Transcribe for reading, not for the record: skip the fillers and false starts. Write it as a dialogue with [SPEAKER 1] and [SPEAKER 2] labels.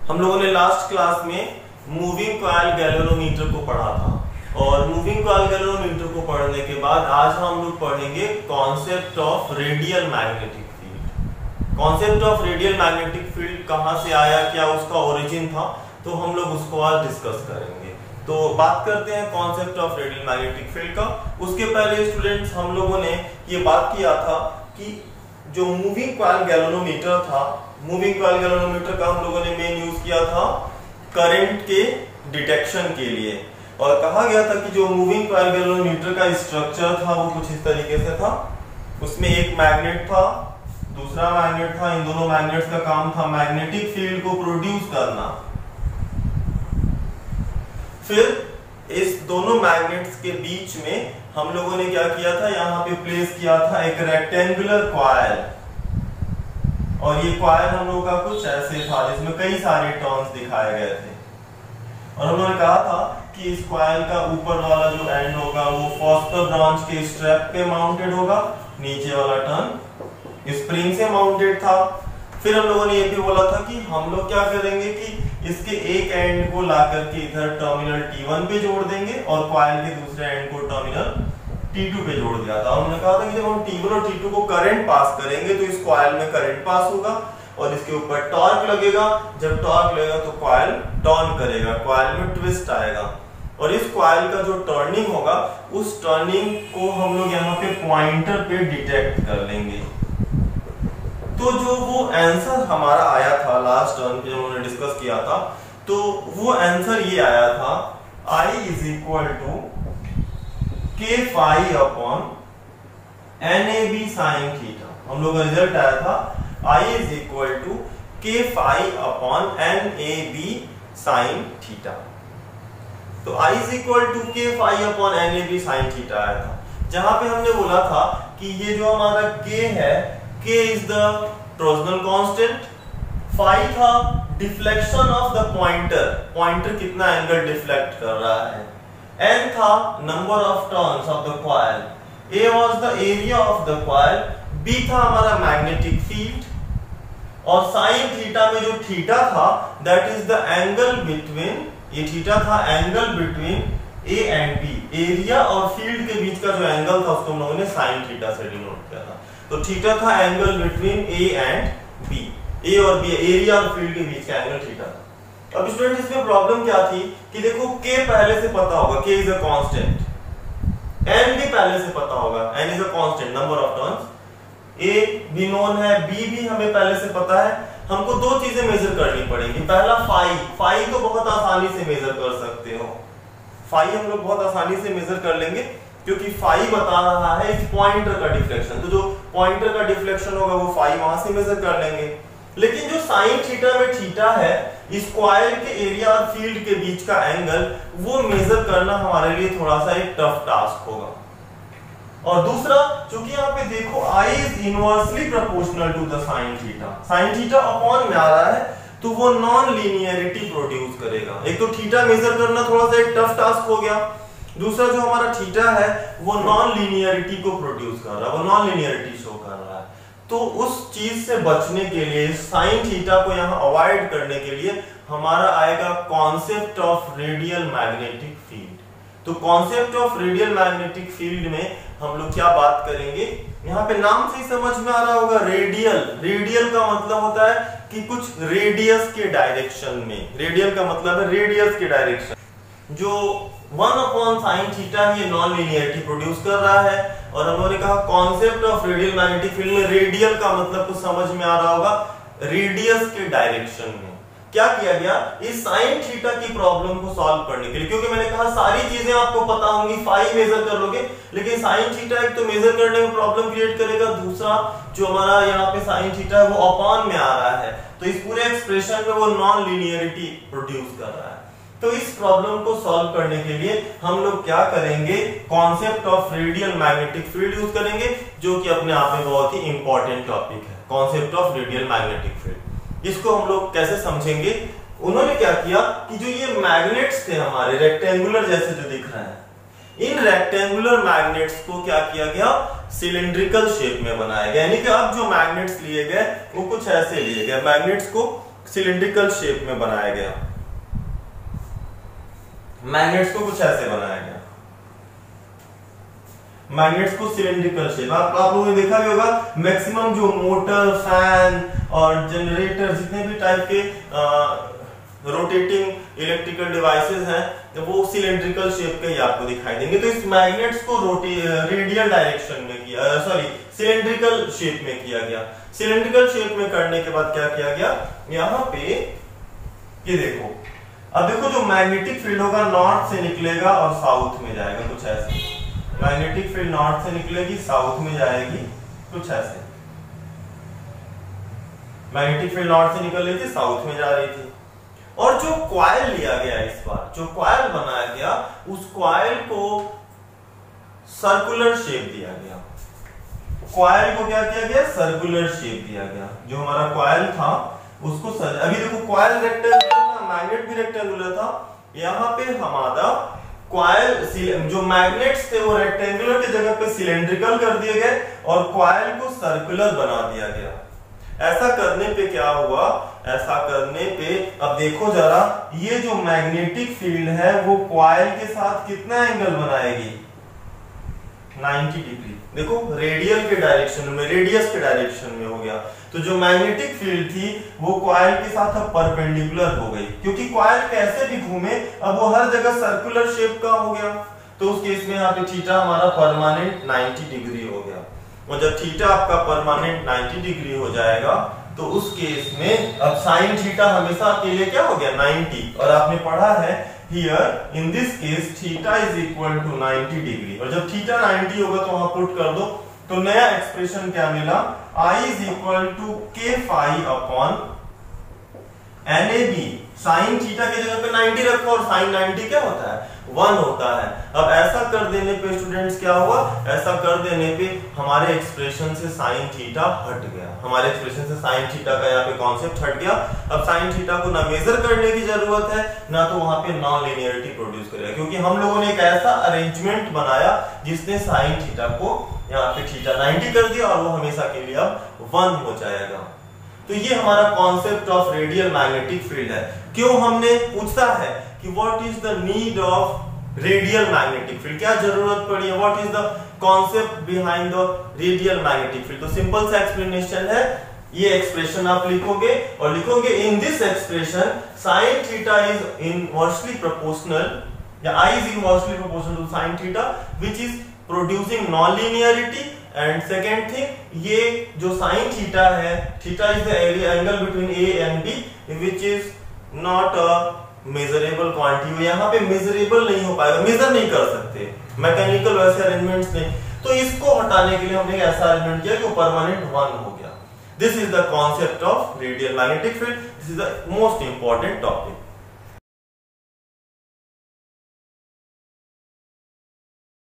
[SPEAKER 1] हम लोगों ने लास्ट क्लास में मूविंग कॉइल गैल्वेनोमीटर को पढ़ा था और मूविंग कॉइल गैल्वेनोमीटर को पढ़ने के बाद आज हम लोग पढ़ेंगे concept of radial magnetic field. Concept of radial magnetic field कहां से आया, क्या उसका ओरिजिन था, तो हम लोग उसको आज डिस्कस करेंगे। तो बात करते हैं concept of radial magnetic field का। उसके पहले स्टूडेंट्स हम लोगों ने ये बात किया था कि जो मूविंग कॉइल गैल्वेनोमीटर था, मूविंग कॉइल गैल्वेनोमीटर का हम लोगों ने मेन यूज किया था करंट के डिटेक्शन के लिए, और कहा गया था कि जो मूविंग कॉइल गैल्वेनोमीटर का स्ट्रक्चर था वो कुछ इस तरीके से था। उसमें एक मैग्नेट था, दूसरा मैग्नेट था। इन दोनों मैग्नेट्स का काम था मैग्नेटिक फील्ड को प्रोड्यूस करना। फिर इस दोनों मैग्नेट्स के बीच में हम लोगों ने क्या किया था, यहाँ पे प्लेस किया था एक रेक्टेंगुलर कॉइल, और ये कॉइल हम लोगों का कुछ ऐसे था जिसमें कई सारे टर्न्स दिखाए गए थे। और उन्होंने कहा था कि इस कॉइल का ऊपर वाला जो एंड होगा वो फॉस्फर ब्रांच के स्ट्रैप पे माउंटेड होगा, नीचे वाला टर्न स्प्रिंग से माउंटेड था। फिर हम लोगों ने ये भी बोला था कि हम लोग क्या करेंगे कि इसके एक एंड को ला करके इधर टर्मिनल T1 पे जोड़ देंगे और कॉइल के दूसरे एंड को टर्मिनल T2 पे जोड़ दिया था। हमने कहा था कि जब हम T1 और T2 को करंट पास करेंगे तो इस कॉइल में करंट पास होगा और इसके ऊपर टॉर्क लगेगा। जब टॉर्क लगेगा तो कॉइल टर्न करेगा, कॉइल में ट्विस्ट आएगा, और इस कॉइल का जो टर्निंग होगा उस टर्निंग को हम लोग यहाँ पे पॉइंटर पे डिटेक्ट कर लेंगे। तो जो वो आंसर हमारा आया था लास्ट टर्म पे जब हमने डिस्कस किया था, तो वो आंसर ये आया था I is equal to K phi upon NAB sine theta. हम लोग का रिजल्ट आया था I is equal to K phi upon NAB sine theta. तो I is equal to K phi upon NAB sine theta आया था, जहां पे हमने बोला था कि ये जो हमारा K है, K is the torsional constant, phi था deflection of the pointer, pointer कितना एंगल डिफ्लेक्ट कर रहा है, n था number of turns of the coil, A was the area of the coil, B था हमारा magnetic field, और sin थीटा में जो थीटा था that is the angle between, ये थीटा था angle between A and B, area और field के बीच का जो एंगल था उसको हम लोगों ने sin थीटा से डिनोट किया था। तो थीटा था angle between a and b, a और बी एरिया और फील्ड के बीच का एंगल थीटा था। अब स्टूडेंट इसमें प्रॉब्लम क्या थी कि देखो k पहले से पता होगा, k is a constant, n भी पहले से पता होगा, n is a constant number of turns, a भी नोन है, b भी हमें पहले से पता है। हमको दो चीजें मेजर करनी पड़ेंगी। पहला फाई तो बहुत आसानी से मेजर कर सकते हो, फाई हम लोग बहुत आसानी से मेजर कर लेंगे क्योंकि फाई बता रहा है इस पॉइंटर का डिफ्लेक्शन, तो जो पॉइंटर का डिफ्लेक्शन होगा वो फाई वहां से मेजर कर लेंगे। लेकिन जो साइन थीटा में थीटा है, इस कॉइल के एरिया और फील्ड के बीच का एंगल, वो मेजर करना हमारे लिए थोड़ा सा एक टफ टास्क होगा। और दूसरा, चूंकि यहाँ पे देखो I is inversely proportional to the sine theta, sine theta upon में आ रहा है तो वो नॉन लीनियरिटी प्रोड्यूस करेगा। एक तो थीटा मेजर करना थोड़ा सा एक टफ टास्क हो गया, दूसरा जो हमारा थीटा है वो नॉन लीनियरिटी को प्रोड्यूस कर रहा है, वो नॉन लीनियरिटी शो कर रहा है। तो उस चीज से बचने के लिए, साइन थीटा को यहाँ अवॉइड करने के लिए हमारा आएगा concept of radial magnetic field. तो concept of radial magnetic field में हम लोग क्या बात करेंगे, यहाँ पे नाम से ही समझ में आ रहा होगा रेडियल। रेडियल का मतलब होता है कि कुछ रेडियस के डायरेक्शन में, रेडियल का मतलब है रेडियस के डायरेक्शन। जो 1 अपॉन साइन थीटा ये नॉन लीनियरिटी प्रोड्यूस कर रहा है, और हम लोगों ने कहा concept of radial magnetic field में रेडियल का मतलब कुछ समझ में आ रहा होगा रेडियस के डायरेक्शन में। क्या किया गया इस साइन थीटा की प्रॉब्लम को सॉल्व करने के लिए, क्योंकि मैंने कहा सारी चीजें आपको पता होंगी, फाई मेजर कर लोगे, लेकिन साइन थीटा एक तो मेजर करने में प्रॉब्लम क्रिएट करेगा, दूसरा जो हमारा यहाँ पे साइन थीटा है वो अपॉन में आ रहा है, तो इस पूरे एक्सप्रेशन में वो नॉन लीनियरिटी प्रोड्यूस कर रहा है। तो इस प्रॉब्लम को सॉल्व करने के लिए हम लोग क्या करेंगे, concept of radial magnetic field use करेंगे, जो कि अपने आप में बहुत ही इंपॉर्टेंट टॉपिक है, concept of radial magnetic field. इसको हम लोग कैसे समझेंगे, उन्होंने क्या किया कि जो ये मैग्नेट्स थे हमारे रेक्टेंगुलर जैसे जो दिख रहे हैं, इन रेक्टेंगुलर मैग्नेट्स को क्या किया गया, सिलिंड्रिकल शेप में बनाया गया। यानी कि अब जो मैग्नेट्स लिए गए वो कुछ ऐसे लिए गए, मैग्नेट्स को सिलिंड्रिकल शेप में बनाया गया। मैग्नेट्स को कुछ ऐसे बनाया गया, मैग्नेट्स को सिलिंड्रिकल शेप। आप लोगों ने देखा भी होगा मैक्सिमम जो मोटर, फैन और जनरेटर, जितने भी टाइप के रोटेटिंग इलेक्ट्रिकल डिवाइसेस हैं वो सिलिंड्रिकल शेप के ही आपको दिखाई देंगे। तो इस मैग्नेट्स को रेडियल डायरेक्शन में किया, सिलिंड्रिकल शेप में किया गया। सिलिंड्रिकल शेप में करने के बाद क्या किया गया, यहाँ पे ये देखो, अब देखो जो मैग्नेटिक फील्ड होगा नॉर्थ से निकलेगा और साउथ में जाएगा, कुछ ऐसे। मैग्नेटिक फील्ड नॉर्थ से निकलेगी, साउथ में जाएगी, कुछ ऐसे। मैग्नेटिक फील्ड नॉर्थ से निकल रही थी, साउथ में जा रही थी। और जो कॉइल लिया गया, इस बार जो कॉइल बनाया गया, उस कॉइल को सर्कुलर शेप दिया गया। कॉइल को क्या किया गया, सर्कुलर शेप दिया गया। जो हमारा कॉइल था उसको अभी देखो कॉइल रेक्टेंगुलर था, मैग्नेट भी रेक्टेंगुलर था। यहाँ पे हमारा कॉइल, जो मैग्नेट्स थे वो रेक्टेंगुलर की जगह पे सिलिंड्रिकल कर दिए गए और कॉइल को सर्कुलर बना दिया गया। ऐसा करने पे क्या हुआ, ऐसा करने पे अब देखो जरा, ये जो मैग्नेटिक फील्ड है वो कॉइल के साथ कितना एंगल बनाएगी, 90 डिग्री। देखो रेडियल के डायरेक्शन में, रेडियस के डायरेक्शन में हो गया। तो जो मैग्नेटिक फील्ड थी वो कॉइल के साथ अब परपेंडिकुलर हो गई, क्योंकि कॉइल कैसे भी घूमे अब वो हर जगह सर्कुलर शेप का हो गया। तो उस केस में यहाँ पे थीटा हमारा परमानेंट 90 डिग्री हो गया। और जब थीटा आपका परमानेंट 90 डिग्री हो जाएगा तो उस केस में अब साइन थीटा हमेशा के लिए क्या हो गया, 90। और आपने पढ़ा है here in this case theta is equal to 90 degree. और जब थीटा 90 होगा तो वहां पुट कर दो, तो नया एक्सप्रेशन क्या मिला, I is equal to k phi upon NAB। Sine theta की जगह पे 90 रखो और साइन 90 क्या होता है, 1 होता है। अब ऐसा कर देने पे स्टूडेंट्स क्या हुआ, ऐसा कर देने पे हमारे एक्सप्रेशन से साइन थीटा हट गया। हमारे एक्सप्रेशन से साइन थीटा का यहाँ पे कॉन्सेप्ट हट गया। अब साइन थीटा को ना मेजर करने की जरूरत है, ना तो वहां पे नॉन लिनियरिटी प्रोड्यूस करेगा, क्योंकि हम लोगों ने एक ऐसा अरेंजमेंट बनाया जिसने साइन थीटा को यहाँ पे थीटा 90 कर दिया और वो हमेशा के लिए अब 1 हो जाएगा। तो ये हमारा concept of radial magnetic field है। क्यों हमने पूछा है कि what is the need of radial magnetic field, क्या जरूरत पड़ी है, what is the concept behind the radial magnetic field. तो सिंपल सा एक्सप्लेनेशन है, ये एक्सप्रेशन आप लिखोगे और लिखोगे in this expression sine theta is inversely proportional, या I is inversely proportional to sin theta which is producing non-linearity। And second thing, ये जो साइन थीटा है, theta is the area angle between a and b which is not a measurable quantity. यहाँ पे measurable नहीं हो पाएगा, major नहीं कर सकते, मैकेनिकल वैसे अरेंजमेंट्स नहीं। तो इसको हटाने के लिए हमने ऐसा अरेंजमेंट किया कि परमानेंट 1 हो गया। This is the concept of radial magnetic field, this is the most important topic.